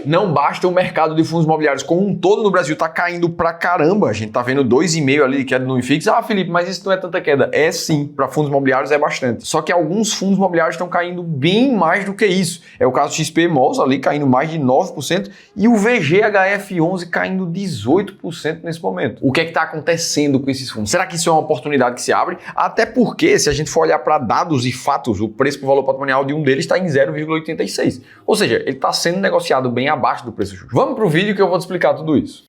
não basta o mercado de fundos imobiliários como um todo no Brasil tá caindo pra caramba. A gente tá vendo 2,5 ali de queda no IFIX. Ah, Felipe, mas isso não é tanta queda. É sim, para fundos imobiliários é bastante. Só que alguns fundos imobiliários estão caindo bem mais do que isso. É o caso do XP Malls ali caindo mais de 9% e o VGHF11 caindo 18% nesse momento. O que é que está acontecendo com esses fundos? Será que isso é uma oportunidade que se abre? Até porque, se a gente for olhar para dados e fatos, o preço por valor patrimonial de um deles está em 0,86. Ou seja, ele está sendo negociado bem abaixo do preço justo. Vamos para o vídeo que eu vou te explicar tudo isso.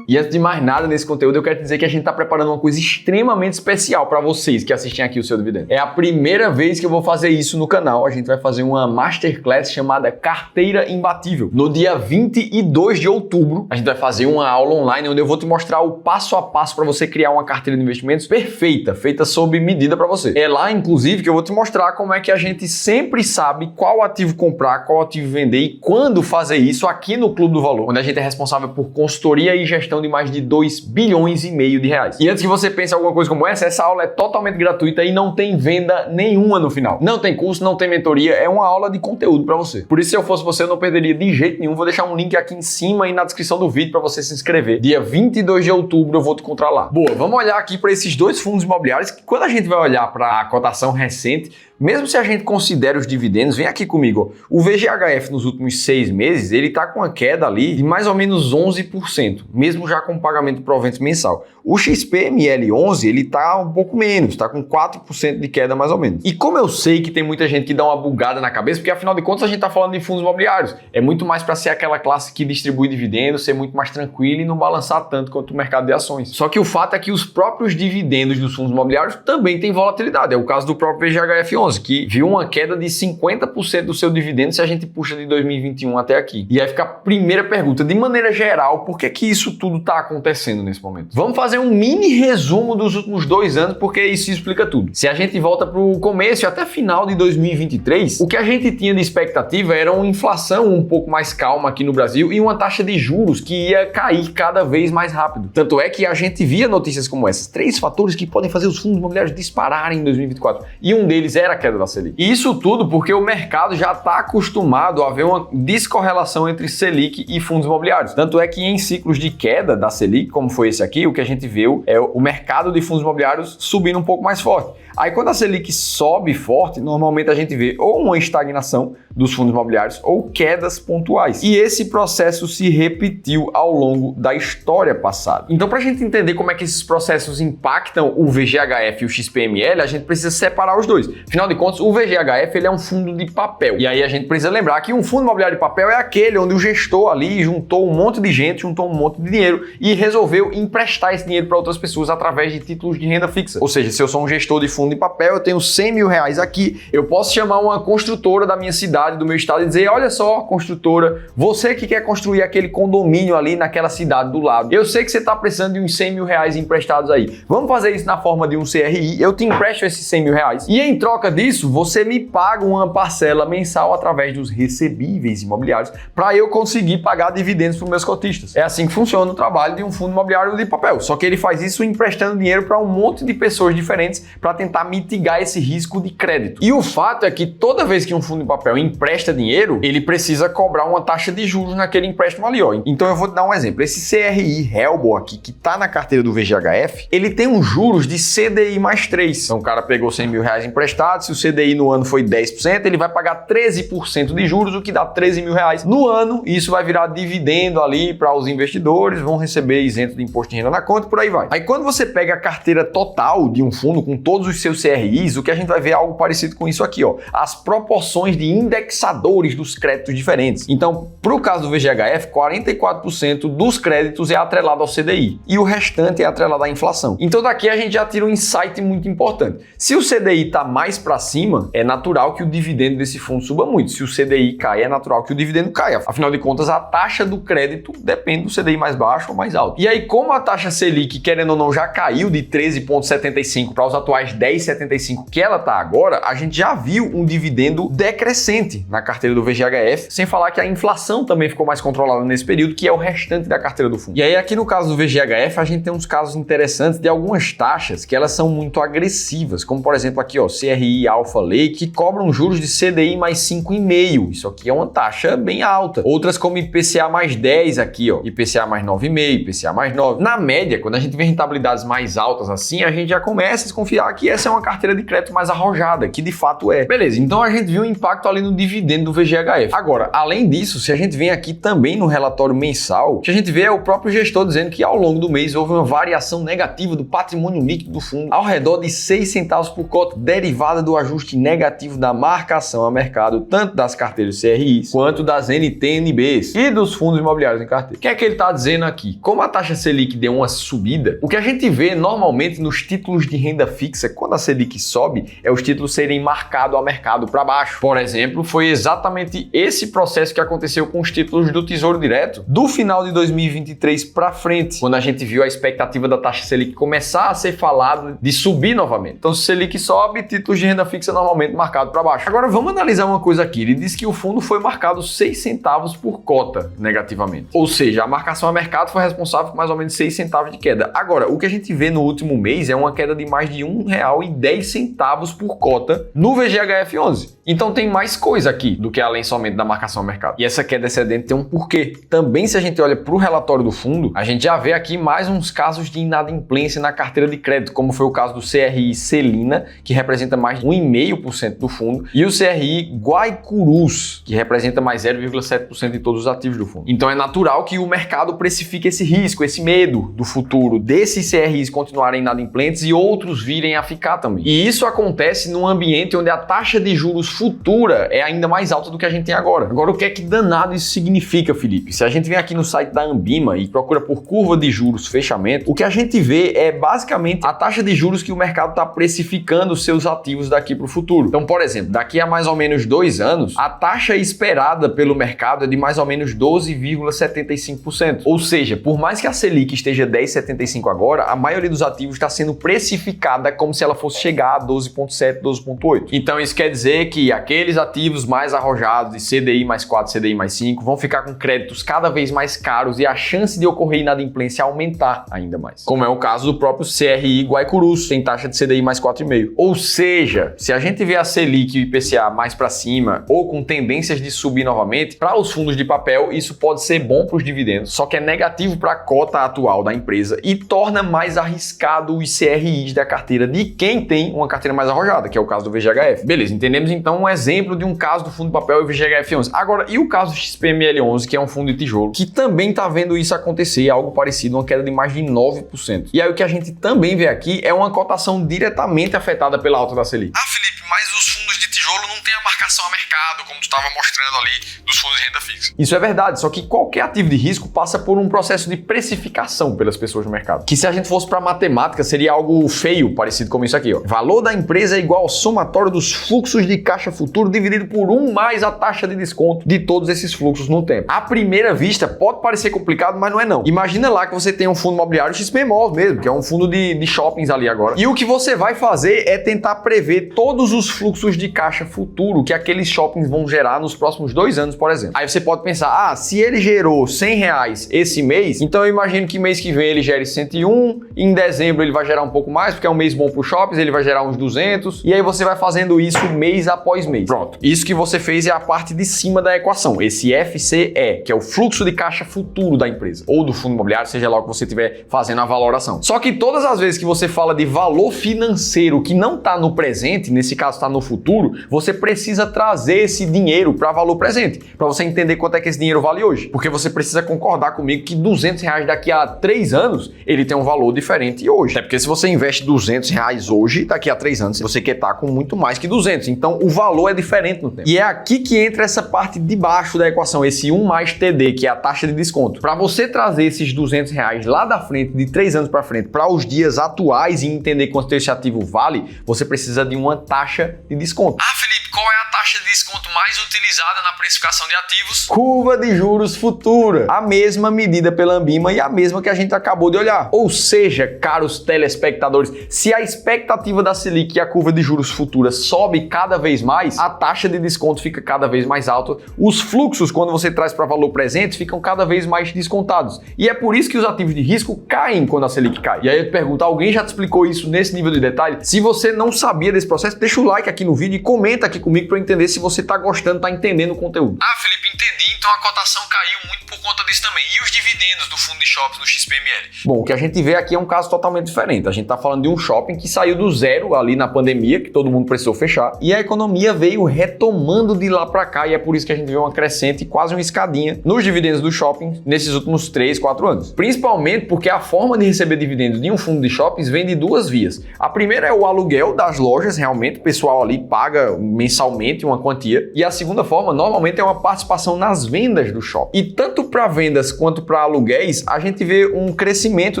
E antes de mais nada nesse conteúdo, eu quero te dizer que a gente está preparando uma coisa extremamente especial para vocês que assistem aqui o Seu Dividendo. É a primeira vez que eu vou fazer isso no canal. A gente vai fazer uma Masterclass chamada Carteira Imbatível. No dia 22 de outubro, a gente vai fazer uma aula online onde eu vou te mostrar o passo a passo para você criar uma carteira de investimentos perfeita, feita sob medida para você. É lá, inclusive, que eu vou te mostrar como é que a gente sempre sabe qual ativo comprar, qual ativo vender e quando fazer isso aqui no Clube do Valor, onde a gente é responsável por consultoria e gestão de mais de 2,5 bilhões de reais. E antes que você pense alguma coisa como essa aula é totalmente gratuita e não tem venda nenhuma no final. Não tem curso, não tem mentoria, é uma aula de conteúdo para você. Por isso, se eu fosse você, eu não perderia de jeito nenhum. Vou deixar um link aqui em cima e na descrição do vídeo para você se inscrever. Dia 22 de outubro eu vou te encontrar lá. Boa, vamos olhar aqui para esses dois fundos imobiliários que quando a gente vai olhar para a cotação recente, mesmo se a gente considera os dividendos, vem aqui comigo, ó. O VGHF nos últimos 6 meses, ele está com uma queda ali de mais ou menos 11%, mesmo já com pagamento de proventos mensal. O XPML11, ele está um pouco menos, está com 4% de queda mais ou menos. E como eu sei que tem muita gente que dá uma bugada na cabeça, porque afinal de contas a gente está falando de fundos imobiliários, é muito mais para ser aquela classe que distribui dividendos, ser muito mais tranquilo e não balançar tanto quanto o mercado de ações. Só que o fato é que os próprios dividendos dos fundos imobiliários também têm volatilidade. É o caso do próprio VGHF11, que viu uma queda de 50% do seu dividendo se a gente puxa de 2021 até aqui. E aí fica a primeira pergunta, de maneira geral, por que que isso tudo está acontecendo nesse momento? Vamos fazer um mini resumo dos últimos 2 anos, porque isso explica tudo. Se a gente volta para o começo e até final de 2023, o que a gente tinha de expectativa era uma inflação um pouco mais calma aqui no Brasil e uma taxa de juros que ia cair cada vez mais rápido. Tanto é que a gente via notícias como essas, 3 fatores que podem fazer os fundos imobiliários dispararem em 2024. E um deles era a queda da Selic. E isso tudo porque o mercado já está acostumado a ver uma descorrelação entre Selic e fundos imobiliários. Tanto é que em ciclos de queda da Selic, como foi esse aqui, o que a gente viu é o mercado de fundos imobiliários subindo um pouco mais forte. Aí quando a Selic sobe forte, normalmente a gente vê ou uma estagnação dos fundos imobiliários ou quedas pontuais. E esse processo se repetiu ao longo da história passada. Então, para a gente entender como é que esses processos impactam o VGHF e o XPML, a gente precisa separar os dois. Afinal de contas, o VGHF ele é um fundo de papel. E aí a gente precisa lembrar que um fundo imobiliário de papel é aquele onde o gestor ali juntou um monte de gente, juntou um monte de dinheiro e resolveu emprestar esse dinheiro para outras pessoas através de títulos de renda fixa. Ou seja, se eu sou um gestor de fundo de papel, eu tenho 100 mil reais aqui, eu posso chamar uma construtora da minha cidade, do meu estado e dizer, olha só, construtora, você que quer construir aquele condomínio ali naquela cidade do lado, eu sei que você está precisando de uns 100 mil reais emprestados aí, vamos fazer isso na forma de um CRI, eu te empresto esses 100 mil reais e em troca disso, você me paga uma parcela mensal através dos recebíveis imobiliários para eu conseguir pagar dividendos para os meus cotistas. É assim que funciona o trabalho de um fundo imobiliário de papel, só que ele faz isso emprestando dinheiro para um monte de pessoas diferentes para tentar mitigar esse risco de crédito. E o fato é que toda vez que um fundo de papel empresta dinheiro, ele precisa cobrar uma taxa de juros naquele empréstimo ali, ó. Então eu vou te dar um exemplo. Esse CRI Helbo aqui, que tá na carteira do VGHF, ele tem uns juros de CDI mais 3. Então o cara pegou 100 mil reais emprestados, se o CDI no ano foi 10%, ele vai pagar 13% de juros, o que dá 13 mil reais no ano, e isso vai virar dividendo ali para os investidores, vão receber isento de imposto de renda na conta e por aí vai. Aí quando você pega a carteira total de um fundo com todos os seus CRIs, o que a gente vai ver é algo parecido com isso aqui, ó. As proporções de indexadores dos créditos diferentes. Então, para o caso do VGHF, 44% dos créditos é atrelado ao CDI e o restante é atrelado à inflação. Então, daqui a gente já tira um insight muito importante. Se o CDI está mais para cima, é natural que o dividendo desse fundo suba muito. Se o CDI cai, é natural que o dividendo caia. Afinal de contas, a taxa do crédito depende do CDI mais baixo ou mais alto. E aí, como a taxa Selic, querendo ou não, já caiu de 13,75 para os atuais 10%, 10,75 que ela tá agora, a gente já viu um dividendo decrescente na carteira do VGHF, sem falar que a inflação também ficou mais controlada nesse período, que é o restante da carteira do fundo. E aí aqui no caso do VGHF, a gente tem uns casos interessantes de algumas taxas que elas são muito agressivas, como por exemplo aqui, ó, CRI Alpha Lei, que cobram juros de CDI mais 5,5. Isso aqui é uma taxa bem alta. Outras como IPCA mais 10 aqui, ó, IPCA mais 9,5, IPCA mais 9. Na média, quando a gente vê rentabilidades mais altas assim, a gente já começa a desconfiar que essa é uma carteira de crédito mais arrojada, que de fato é. Beleza, então a gente viu um impacto ali no dividendo do VGHF. Agora, além disso, se a gente vem aqui também no relatório mensal, o que a gente vê é o próprio gestor dizendo que ao longo do mês houve uma variação negativa do patrimônio líquido do fundo ao redor de 6 centavos por cota, derivada do ajuste negativo da marcação a mercado, tanto das carteiras CRIs quanto das NTNBs e dos fundos imobiliários em carteira. O que é que ele está dizendo aqui? Como a taxa Selic deu uma subida, o que a gente vê normalmente nos títulos de renda fixa, quando a Selic sobe, é os títulos serem marcados a mercado para baixo. Por exemplo, foi exatamente esse processo que aconteceu com os títulos do Tesouro Direto do final de 2023 para frente, quando a gente viu a expectativa da taxa Selic começar a ser falada de subir novamente. Então, se Selic sobe, títulos de renda fixa normalmente marcados para baixo. Agora, vamos analisar uma coisa aqui. Ele diz que o fundo foi marcado 6 centavos por cota negativamente. Ou seja, a marcação a mercado foi responsável por mais ou menos 6 centavos de queda. Agora, o que a gente vê no último mês é uma queda de mais de R$1,10 por cota no VGHF11. Então tem mais coisa aqui do que além somente da marcação a mercado. E essa queda excedente tem um porquê. Também, se a gente olha para o relatório do fundo, a gente já vê aqui mais uns casos de inadimplência na carteira de crédito, como foi o caso do CRI Celina, que representa mais de 1,5% do fundo, e o CRI Guaicurus, que representa mais 0,7% de todos os ativos do fundo. Então é natural que o mercado precifique esse risco, esse medo do futuro desses CRIs continuarem inadimplentes e outros virem a ficar também. E isso acontece num ambiente onde a taxa de juros futura é ainda mais alta do que a gente tem agora. Agora, o que é que danado isso significa, Felipe? Se a gente vem aqui no site da Ambima e procura por curva de juros fechamento, o que a gente vê é basicamente a taxa de juros que o mercado está precificando os seus ativos daqui para o futuro. Então, por exemplo, daqui a mais ou menos 2 anos, a taxa esperada pelo mercado é de mais ou menos 12,75%. Ou seja, por mais que a Selic esteja 10,75 agora, a maioria dos ativos está sendo precificada como se ela fosse chegar a 12,7, 12,8. Então, isso quer dizer que aqueles ativos mais arrojados de CDI mais 4, CDI mais 5 vão ficar com créditos cada vez mais caros e a chance de ocorrer inadimplência aumentar ainda mais. Como é o caso do próprio CRI Guaicurus, tem taxa de CDI mais 4,5. Ou seja, se a gente vê a Selic e o IPCA mais para cima ou com tendências de subir novamente, para os fundos de papel isso pode ser bom para os dividendos, só que é negativo para a cota atual da empresa e torna mais arriscado os CRIs da carteira de quem tem uma carteira mais arrojada, que é o caso do VGHF. Beleza, entendemos então um exemplo de um caso do fundo de papel e VGHF11. Agora, e o caso do XPML11, que é um fundo de tijolo, que também está vendo isso acontecer, algo parecido, uma queda de mais de 9%. E aí o que a gente também vê aqui é uma cotação diretamente afetada pela alta da Selic. Felipe, mas os fundos de tijolo não têm a marcação a mercado, como tu estava mostrando ali dos fundos de renda fixa. Isso é verdade, só que qualquer ativo de risco passa por um processo de precificação pelas pessoas no mercado. Que se a gente fosse para matemática, seria algo feio, parecido com isso aqui, ó. Valor da empresa é igual ao somatório dos fluxos de caixa futuro dividido por 1 mais a taxa de desconto de todos esses fluxos no tempo. À primeira vista, pode parecer complicado, mas não é não. Imagina lá que você tem um fundo imobiliário XPMOL mesmo, que é um fundo de shoppings ali agora. E o que você vai fazer é tentar prever todos os fluxos de caixa futuro que aqueles shoppings vão gerar nos próximos 2 anos, por exemplo. Aí você pode pensar, se ele gerou R$100 esse mês, então eu imagino que mês que vem ele gere 101, em dezembro ele vai gerar um pouco mais, porque é um mês bom para os shoppings, ele vai gerar uns 200, e aí você vai fazendo isso mês após mês. Pronto. Isso que você fez é a parte de cima da equação, esse FCE, que é o fluxo de caixa futuro da empresa, ou do fundo imobiliário, seja lá o que você estiver fazendo a valoração. Só que todas as vezes que você fala de valor financeiro que não está no presente, nesse caso está no futuro, você precisa trazer esse dinheiro para valor presente, para você entender quanto é que esse dinheiro vale hoje. Porque você precisa concordar comigo que R$200 daqui a 3 anos, ele tem um valor diferente hoje. Até porque se você investe R$200 hoje, daqui a 3 anos, você quer estar com muito mais que 200. Então, o valor é diferente no tempo. E é aqui que entra essa parte de baixo da equação, esse 1 mais TD, que é a taxa de desconto. Para você trazer esses R$200 lá da frente, de 3 anos para frente, para os dias atuais e entender quanto esse ativo vale, você precisa de uma taxa de desconto. Felipe, qual é a taxa de desconto desconto mais utilizada na precificação de ativos? Curva de juros futura, a mesma medida pela Ambima e a mesma que a gente acabou de olhar. Ou seja, caros telespectadores, se a expectativa da Selic e a curva de juros futura sobe cada vez mais, a taxa de desconto fica cada vez mais alta, os fluxos, quando você traz para valor presente, ficam cada vez mais descontados. E é por isso que os ativos de risco caem quando a Selic cai. E aí eu te pergunto, alguém já te explicou isso nesse nível de detalhe? Se você não sabia desse processo, deixa o like aqui no vídeo e comenta aqui comigo para eu entender se você está gostando, está entendendo o conteúdo. Ah, Felipe, entendi. Então a cotação caiu muito por conta disso também. E os dividendos do fundo de shopping no XPML? Bom, o que a gente vê aqui é um caso totalmente diferente. A gente está falando de um shopping que saiu do zero ali na pandemia, que todo mundo precisou fechar, e a economia veio retomando de lá para cá, e é por isso que a gente vê uma crescente, quase uma escadinha, nos dividendos do shopping nesses últimos 3, 4 anos. Principalmente porque a forma de receber dividendos de um fundo de shoppings vem de duas vias. A primeira é o aluguel das lojas, realmente, o pessoal ali paga mensalmente uma quantia, e a segunda forma, normalmente, é uma participação nas vendas do shopping. E tanto para vendas quanto para aluguéis, a gente vê um crescimento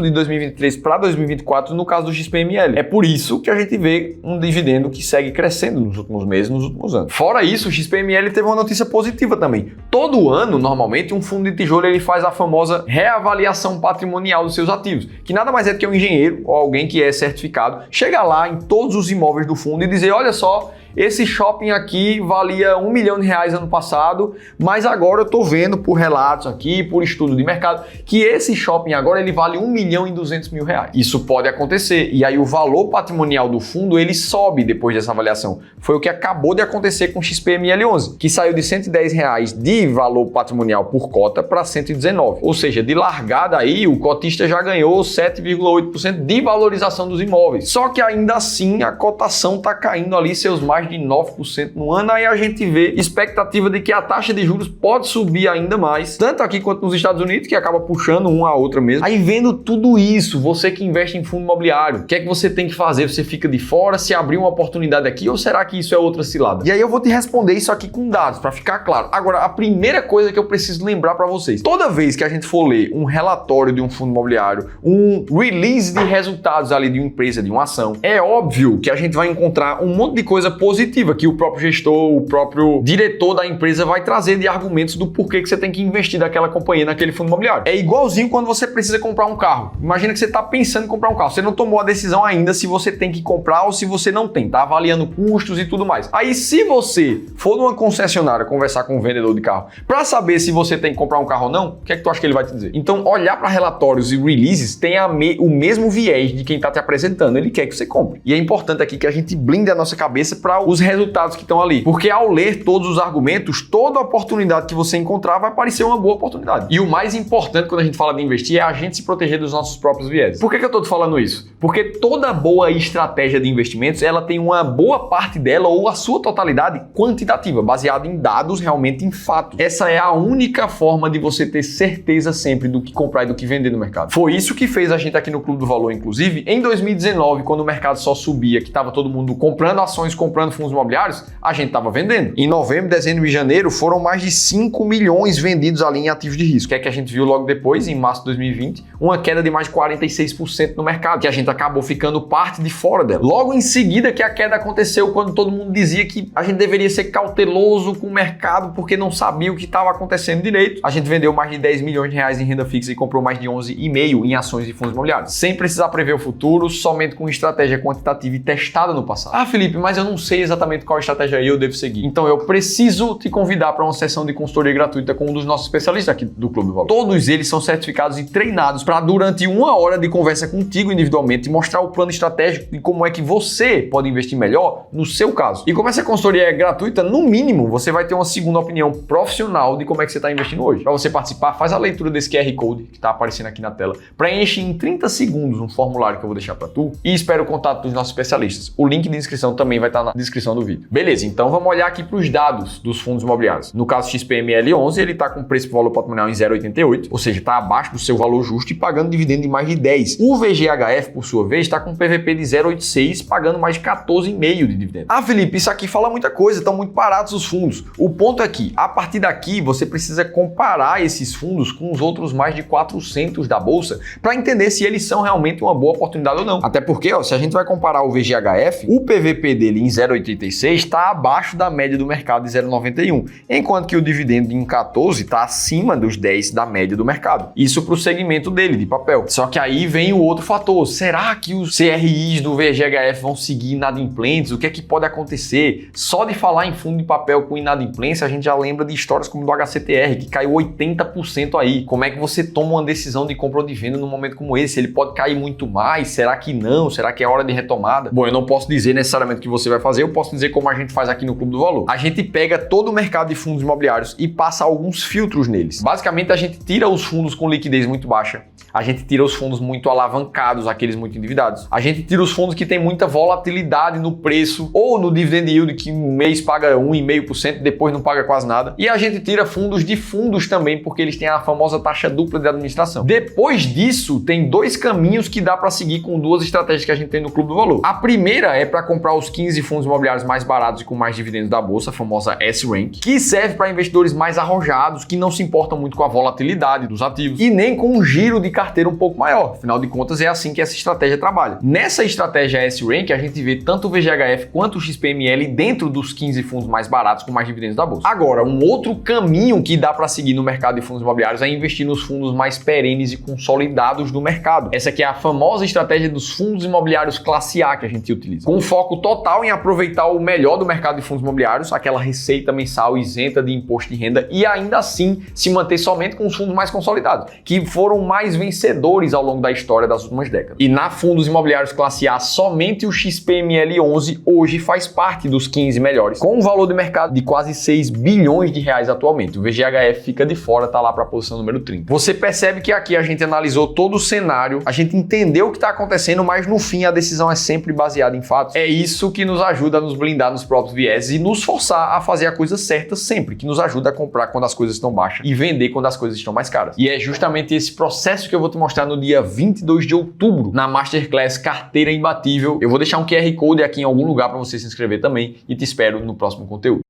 de 2023 para 2024 no caso do XPML. É por isso que a gente vê um dividendo que segue crescendo nos últimos meses, nos últimos anos. Fora isso, o XPML teve uma notícia positiva também. Todo ano, normalmente, um fundo de tijolo ele faz a famosa reavaliação patrimonial dos seus ativos, que nada mais é do que um engenheiro ou alguém que é certificado chega lá em todos os imóveis do fundo e dizer, olha só, esse shopping aqui valia R$1 milhão ano passado, mas agora eu estou vendo por relatos aqui, por estudo de mercado, que esse shopping agora ele vale R$1.200.000. Isso pode acontecer, e aí o valor patrimonial do fundo ele sobe depois dessa avaliação. Foi o que acabou de acontecer com o XPML11, que saiu de R$110 de valor patrimonial por cota para 119. Ou seja, de largada aí, o cotista já ganhou 7,8% de valorização dos imóveis. Só que ainda assim a cotação está caindo ali seus mais de 9% no ano, aí a gente vê expectativa de que a taxa de juros pode subir ainda mais, tanto aqui quanto nos Estados Unidos, que acaba puxando uma a outra mesmo. Aí vendo tudo isso, você que investe em fundo imobiliário, o que é que você tem que fazer? Você fica de fora, se abrir uma oportunidade aqui, ou será que isso é outra cilada? E aí eu vou te responder isso aqui com dados, para ficar claro. Agora, a primeira coisa que eu preciso lembrar para vocês, toda vez que a gente for ler um relatório de um fundo imobiliário, um release de resultados ali de uma empresa, de uma ação, é óbvio que a gente vai encontrar um monte de coisa positiva que o próprio gestor, o próprio diretor da empresa vai trazer de argumentos do porquê que você tem que investir daquela companhia naquele fundo imobiliário. É igualzinho quando você precisa comprar um carro. Imagina que você está pensando em comprar um carro. Você não tomou a decisão ainda se você tem que comprar ou se você não tem. Tá avaliando custos e tudo mais. Aí se você for numa concessionária conversar com um vendedor de carro para saber se você tem que comprar um carro ou não, o que é que tu acha que ele vai te dizer? Então olhar para relatórios e releases tem o mesmo viés de quem está te apresentando. Ele quer que você compre. E é importante aqui que a gente blinde a nossa cabeça para os resultados que estão ali. Porque ao ler todos os argumentos, toda oportunidade que você encontrar vai parecer uma boa oportunidade. E o mais importante quando a gente fala de investir é a gente se proteger dos nossos próprios viéses. Por que eu estou te falando isso? Porque toda boa estratégia de investimentos, ela tem uma boa parte dela ou a sua totalidade quantitativa, baseada em dados, realmente em fatos. Essa é a única forma de você ter certeza sempre do que comprar e do que vender no mercado. Foi isso que fez a gente aqui no Clube do Valor, inclusive, em 2019, quando o mercado só subia, que estava todo mundo comprando ações, comprando fundos imobiliários, a gente estava vendendo. Em novembro, dezembro e janeiro foram mais de 5 milhões vendidos ali em ativos de risco. O que é que a gente viu logo depois, em março de 2020? Uma queda de mais de 46% no mercado, que a gente acabou ficando parte de fora dela. Logo em seguida que a queda aconteceu, quando todo mundo dizia que a gente deveria ser cauteloso com o mercado porque não sabia o que estava acontecendo direito, a gente vendeu mais de 10 milhões de reais em renda fixa e comprou mais de 11,5 em ações e fundos imobiliários, sem precisar prever o futuro, somente com estratégia quantitativa e testada no passado. Ah, Felipe, mas eu não sei exatamente qual estratégia eu devo seguir. Então eu preciso te convidar para uma sessão de consultoria gratuita com um dos nossos especialistas aqui do Clube do Valor. Todos eles são certificados e treinados para durante 1 hora de conversa contigo individualmente mostrar o plano estratégico e como é que você pode investir melhor no seu caso. E como essa consultoria é gratuita, no mínimo você vai ter uma segunda opinião profissional de como é que você está investindo hoje. Para você participar, faz a leitura desse QR Code que está aparecendo aqui na tela, preenche em 30 segundos um formulário que eu vou deixar para tu e espera o contato dos nossos especialistas. O link de inscrição também vai estar na descrição do vídeo. Beleza, então vamos olhar aqui para os dados dos fundos imobiliários. No caso XPML11, ele está com preço por valor patrimonial em 0,88, ou seja, está abaixo do seu valor justo e pagando dividendo de mais de 10. O VGHF, por sua vez, está com PVP de 0,86, pagando mais de 14,5 de dividendo. Ah, Felipe, isso aqui fala muita coisa, estão muito baratos os fundos. O ponto é que, a partir daqui, você precisa comparar esses fundos com os outros mais de 400 da bolsa para entender se eles são realmente uma boa oportunidade ou não. Até porque, se a gente vai comparar o VGHF, o PVP dele em 0,86 0,86 está abaixo da média do mercado de 0,91, enquanto que o dividendo em 14 está acima dos 10 da média do mercado. Isso para o segmento dele, de papel. Só que aí vem o outro fator. Será que os CRIs do VGHF vão seguir inadimplentes? O que é que pode acontecer? Só de falar em fundo de papel com inadimplência, a gente já lembra de histórias como do HCTR, que caiu 80% aí. Como é que você toma uma decisão de compra ou de venda num momento como esse? Ele pode cair muito mais? Será que não? Será que é hora de retomada? Bom, eu não posso dizer necessariamente o que você vai fazer, eu posso dizer como a gente faz aqui no Clube do Valor. A gente pega todo o mercado de fundos imobiliários e passa alguns filtros neles. Basicamente, a gente tira os fundos com liquidez muito baixa, a gente tira os fundos muito alavancados, aqueles muito endividados. A gente tira os fundos que tem muita volatilidade no preço ou no dividend yield, que um mês paga 1,5%, depois não paga quase nada. E a gente tira fundos de fundos também, porque eles têm a famosa taxa dupla de administração. Depois disso, tem dois caminhos que dá para seguir com duas estratégias que a gente tem no Clube do Valor. A primeira é para comprar os 15 fundos imobiliários mais baratos e com mais dividendos da bolsa, a famosa S-Rank, que serve para investidores mais arrojados, que não se importam muito com a volatilidade dos ativos e nem com um giro de carteira um pouco maior. Afinal de contas, é assim que essa estratégia trabalha. Nessa estratégia S-Rank, a gente vê tanto o VGHF quanto o XPML dentro dos 15 fundos mais baratos com mais dividendos da bolsa. Agora, um outro caminho que dá para seguir no mercado de fundos imobiliários é investir nos fundos mais perenes e consolidados do mercado. Essa aqui é a famosa estratégia dos fundos imobiliários classe A que a gente utiliza, com foco total em aproveitar o melhor do mercado de fundos imobiliários, aquela receita mensal isenta de imposto de renda, e ainda assim se manter somente com os fundos mais consolidados, que foram mais vencedores ao longo da história das últimas décadas. E na fundos imobiliários classe A, somente o XPML 11 hoje faz parte dos 15 melhores, com um valor de mercado de quase 6 bilhões de reais atualmente. O VGHF fica de fora, tá lá para a posição número 30. Você percebe que aqui a gente analisou todo o cenário, a gente entendeu o que está acontecendo, mas no fim a decisão é sempre baseada em fatos. É isso que nos ajuda a nos blindar nos próprios vieses e nos forçar a fazer a coisa certa sempre, que nos ajuda a comprar quando as coisas estão baixas e vender quando as coisas estão mais caras. E é justamente esse processo que eu vou te mostrar no dia 22 de outubro, na Masterclass Carteira Imbatível. Eu vou deixar um QR Code aqui em algum lugar para você se inscrever também e te espero no próximo conteúdo.